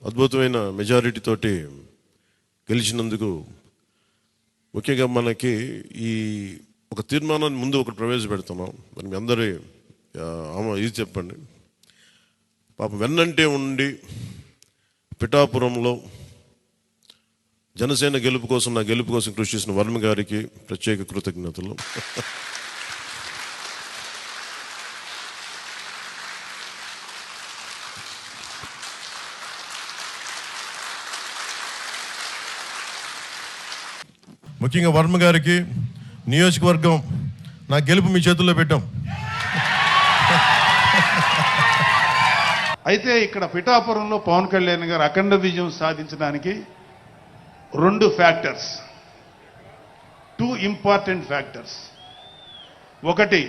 అద్భుతమైన మెజారిటీ తోటి గెలిచినందుకు ముఖ్యంగా మనకి ఈ ఒక తీర్మానాన్ని ముందు ఒకటి ప్రవేశపెడుతున్నాం. మరి మీ అందరి ఇది చెప్పండి. పాపం వెన్నంటే ఉండి పిఠాపురంలో జనసేన గెలుపు కోసం, నా గెలుపు కోసం కృషి చేసిన వర్మ గారికి ప్రత్యేక కృతజ్ఞతలు. ముఖ్యంగా వర్మ గారికి నియోజకవర్గం నా గెలుపు మీ చేతుల్లో పెట్టాం. అయితే ఇక్కడ పిఠాపురంలో పవన్ కళ్యాణ్ గారు అఖండ విజయం సాధించడానికి 2 ఫ్యాక్టర్స్, 2 ఇంపార్టెంట్ ఫ్యాక్టర్స్. ఒకటి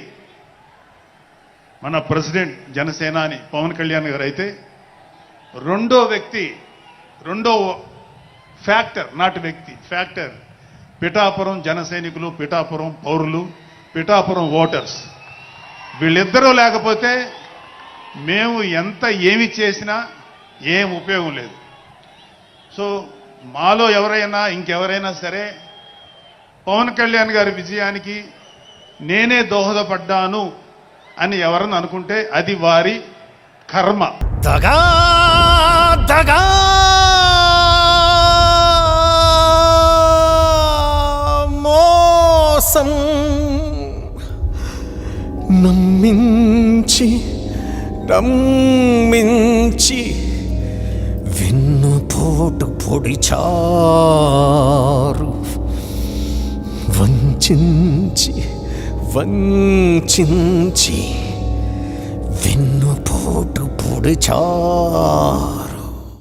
మన ప్రెసిడెంట్ జనసేనాని పవన్ కళ్యాణ్ గారు అయితే, రెండో ఫ్యాక్టర్, నాటి వ్యక్తి ఫ్యాక్టర్ పిఠాపురం జనసైనికులు, పిఠాపురం పౌరులు, పిఠాపురం ఓటర్స్. వీళ్ళిద్దరూ లేకపోతే మేము ఏమి చేసినా ఏం ఉపయోగం లేదు. సో మాలో ఎవరైనా ఇంకెవరైనా సరే పవన్ కళ్యాణ్ గారి విజయానికి నేనే దోహదపడ్డాను అని ఎవరన్నా అనుకుంటే అది వారి కర్మ. దగా దగా మోసం నమ్మించి వెన్నుపోటు పొడిచారు, వంచించి వెన్నుపోటు పొడిచారు.